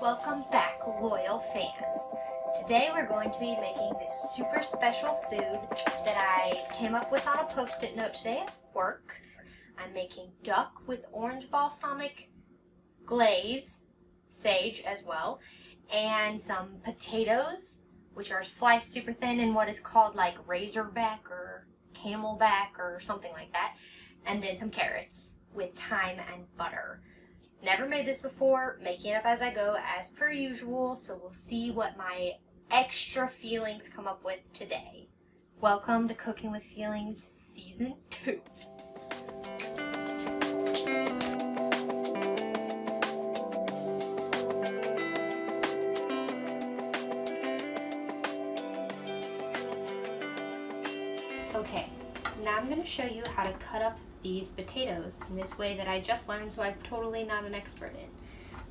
Welcome back, loyal fans. Today we're going to be making this super special food that I came up with on a post-it note today at work. I'm making duck with orange balsamic glaze, sage as well, and some potatoes, which are sliced super thin in what is called like razorback or camelback or something like that, and then some carrots with thyme and butter. Never made this before, making it up as I go as per usual, so we'll see what my extra feelings come up with today. Welcome to Cooking with Feelings Season 2. Okay, now I'm going to show you how to cut up these potatoes in this way that I just learned, so I'm totally not an expert in.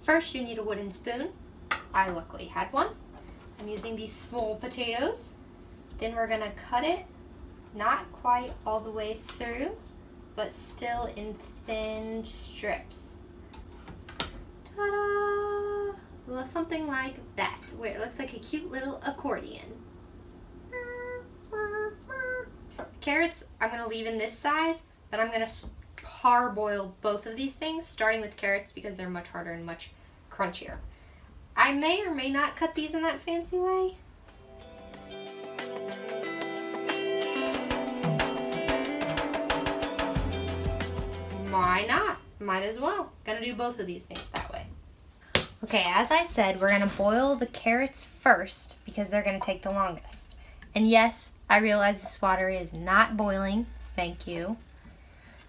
First, you need a wooden spoon. I luckily had one. I'm using these small potatoes. Then we're going to cut it, not quite all the way through, but still in thin strips. Ta-da! Well, something like that, where it looks like a cute little accordion. Carrots, I'm going to leave in this size, but I'm going to parboil both of these things, starting with carrots because they're much harder and much crunchier. I may or may not cut these in that fancy way. Why not? Might as well. Gonna do both of these things that way. Okay, as I said, we're gonna boil the carrots first because they're gonna take the longest. And yes, I realize this water is not boiling, thank you,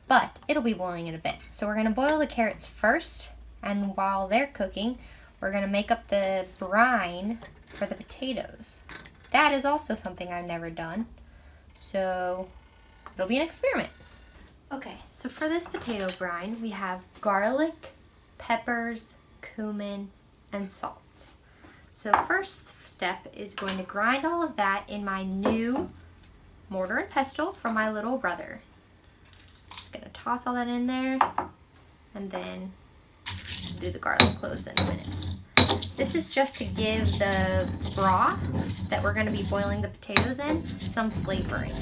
but it'll be boiling in a bit. So we're gonna boil the carrots first, and while they're cooking, we're gonna make up the brine for the potatoes. That is also something I've never done, so it'll be an experiment. Okay, so for this potato brine, we have garlic, peppers, cumin, and salt. So first step is going to grind all of that in my new mortar and pestle from my little brother. Just gonna toss all that in there and then do the garlic cloves in a minute. This is just to give the broth that we're gonna be boiling the potatoes in some flavoring.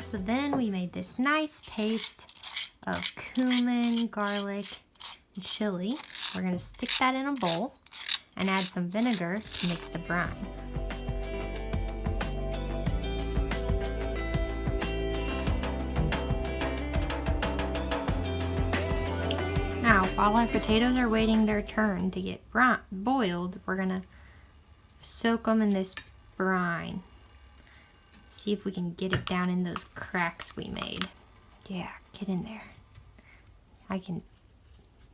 So then we made this nice paste of cumin, garlic, and chile. We're going to stick that in a bowl and add some vinegar to make the brine. Now, while our potatoes are waiting their turn to get boiled, we're going to soak them in this brine. See if we can get it down in those cracks we made. Yeah, get in there. I can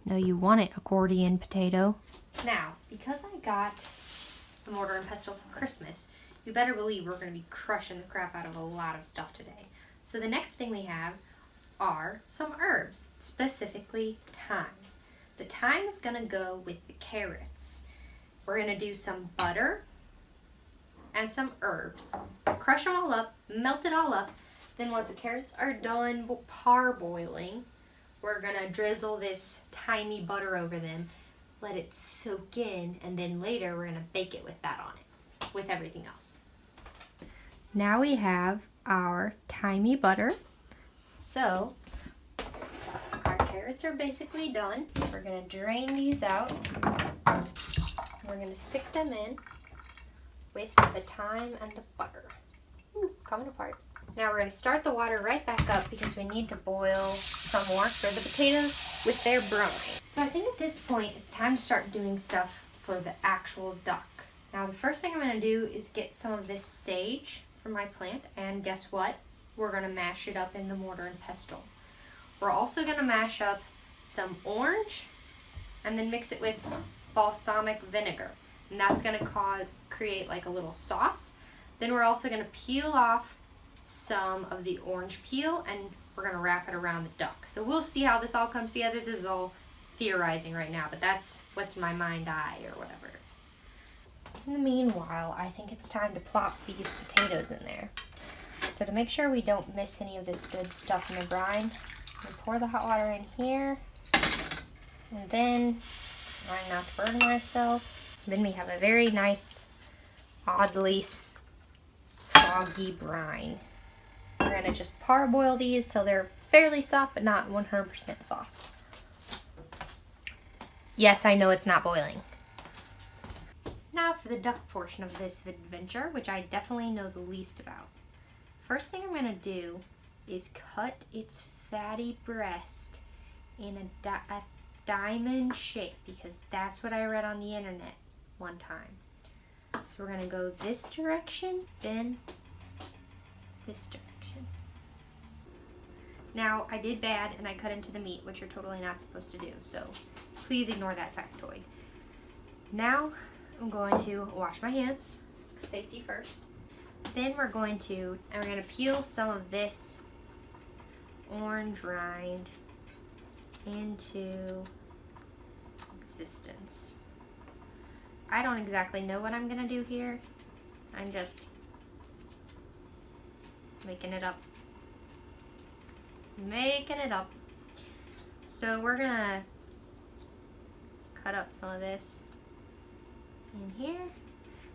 know you want it, accordion potato. Now, because I got the mortar and pestle for Christmas, you better believe we're going to be crushing the crap out of a lot of stuff today. So the next thing we have are some herbs, specifically thyme. The thyme is going to go with the carrots. We're going to do some butter and some herbs. Crush them all up, melt it all up. Then once the carrots are done parboiling, we're gonna drizzle this thymy butter over them, let it soak in, and then later we're gonna bake it with that on it, with everything else. Now we have our thymy butter. So, our carrots are basically done. We're gonna drain these out. We're gonna stick them in with the thyme and the butter. Ooh, coming apart. Now we're going to start the water right back up because we need to boil some more for the potatoes with their brine. So I think at this point it's time to start doing stuff for the actual duck. Now the first thing I'm going to do is get some of this sage from my plant, and guess what? We're going to mash it up in the mortar and pestle. We're also going to mash up some orange and then mix it with balsamic vinegar, and that's going to create like a little sauce. Then we're also going to peel off some of the orange peel and we're going to wrap it around the duck. So we'll see how this all comes together. This is all theorizing right now, but that's what's in my mind eye or whatever. In the meanwhile, I think it's time to plop these potatoes in there. So to make sure we don't miss any of this good stuff in the brine, I'm gonna pour the hot water in here, and then, trying not to burn myself, then we have a very nice, oddly foggy brine. We're gonna just parboil these till they're fairly soft, but not 100% soft. Yes, I know it's not boiling. Now for the duck portion of this adventure, which I definitely know the least about. First thing I'm gonna do is cut its fatty breast in a diamond shape, because that's what I read on the internet one time. So we're gonna go this direction, then this direction. Now, I did bad and I cut into the meat, which you're totally not supposed to do, so please ignore that factoid. Now, I'm going to wash my hands, safety first. Then we're going to peel some of this orange rind into existence. I don't exactly know what I'm gonna do here. I'm just making it up. So we're gonna cut up some of this in here.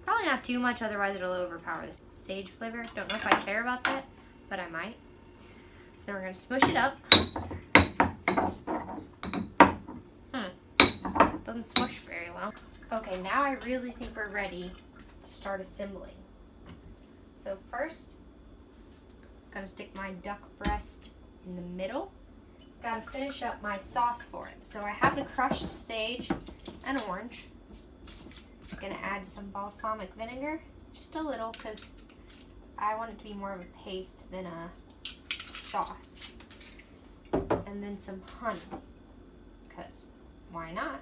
Probably not too much, otherwise it'll overpower this sage flavor. Don't know if I care about that, but I might. So then we're gonna smush it up. Doesn't smush very well. Okay, now I really think we're ready to start assembling. So first, I'm gonna stick my duck breast in the middle. Gotta finish up my sauce for it. So I have the crushed sage and orange. I'm gonna add some balsamic vinegar, just a little, because I want it to be more of a paste than a sauce. And then some honey, because why not?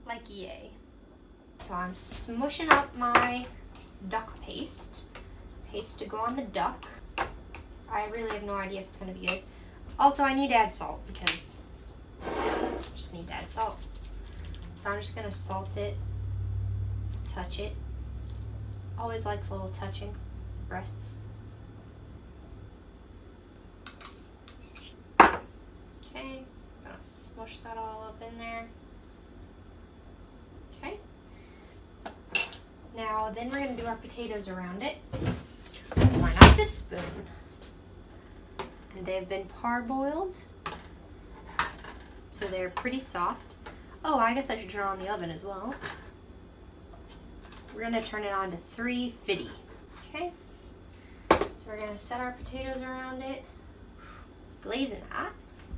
Like yay. So I'm smushing up my duck paste to go on the duck. I really have no idea if it's gonna be good. Also, I need to add salt because I just need to add salt. So I'm just gonna salt it, touch it. Always likes a little touching. Breasts. Okay, gonna smush that all up in there. Okay. Now, then we're gonna do our potatoes around it. Why not this spoon? And they've been parboiled, so they're pretty soft. Oh, I guess I should turn on the oven as well. We're gonna turn it on to 350. Okay. So we're gonna set our potatoes around it, blazing hot,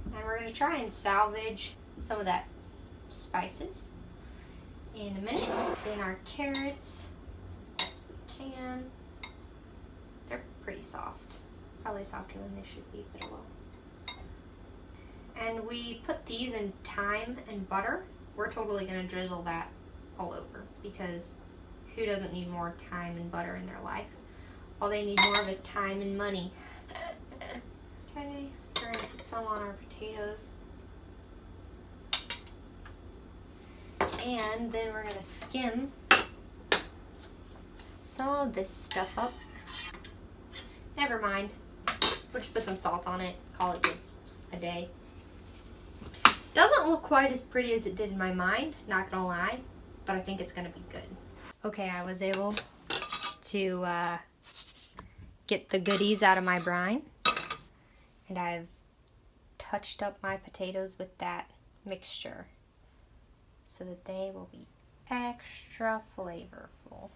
and we're gonna try and salvage some of that spices in a minute. Then our carrots, as best we can. They're pretty soft. Probably softer than they should be, but oh well. And we put these in thyme and butter. We're totally gonna drizzle that all over, because who doesn't need more thyme and butter in their life? All they need more of is time and money. Okay, so we're gonna put some on our potatoes. And then we're gonna skim some of this stuff up. Never mind. We'll just put some salt on it, call it a day. Doesn't look quite as pretty as it did in my mind, not gonna lie, but I think it's gonna be good. Okay, I was able to get the goodies out of my brine, and I've touched up my potatoes with that mixture so that they will be extra flavorful.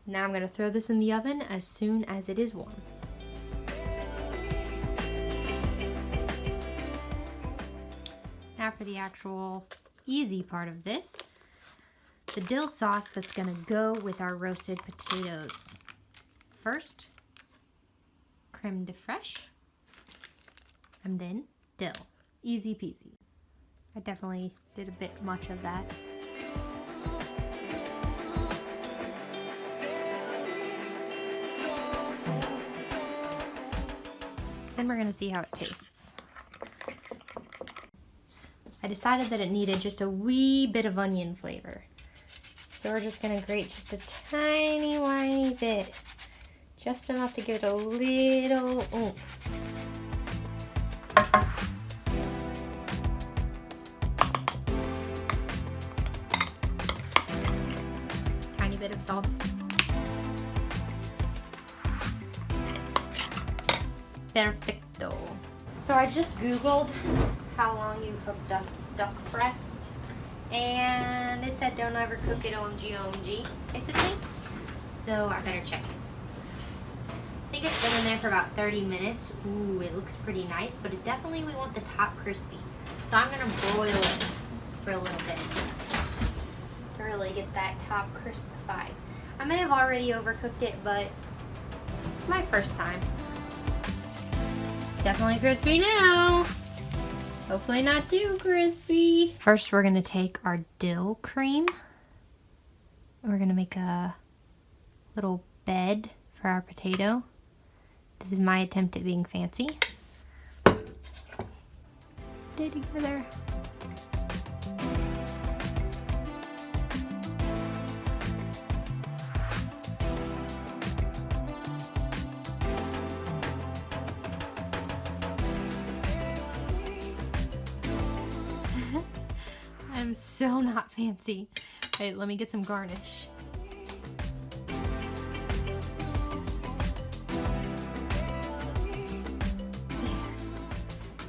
Now I'm gonna throw this in the oven as soon as it is warm. Now for the actual easy part of this, the dill sauce that's gonna go with our roasted potatoes. First, crème de fraîche, and then dill. Easy peasy. I definitely did a bit much of that. And we're gonna see how it tastes. I decided that it needed just a wee bit of onion flavor. So we're just gonna grate just a tiny bit. Just enough to give it a little oomph. Tiny bit of salt. Perfecto. So I just Googled how long you cook duck breast, and it said don't ever cook it OMG, basically. So I better check it. I think it's been in there for about 30 minutes. Ooh, it looks pretty nice, but it definitely, we want the top crispy. So I'm gonna broil it for a little bit to really get that top crispified. I may have already overcooked it, but it's my first time. Definitely crispy now. Hopefully not too crispy. First, we're gonna take our dill cream. We're gonna make a little bed for our potato. This is my attempt at being fancy. Put it together. I'm so not fancy. Wait, let me get some garnish.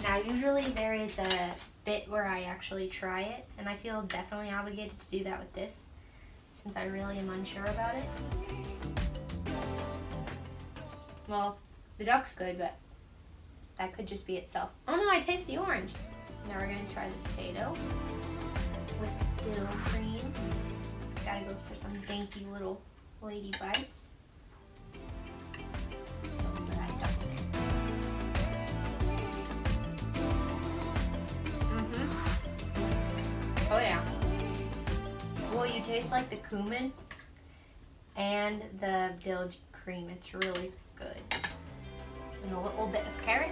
Now, usually there is a bit where I actually try it, and I feel definitely obligated to do that with this, since I really am unsure about it. Well, the duck's good, but that could just be itself. Oh no, I taste the orange. Now we're gonna try the potato with dill cream. Gotta go for some dainty little lady bites. Oh yeah. Well, you taste like the cumin and the dill cream. It's really good. And a little bit of carrot.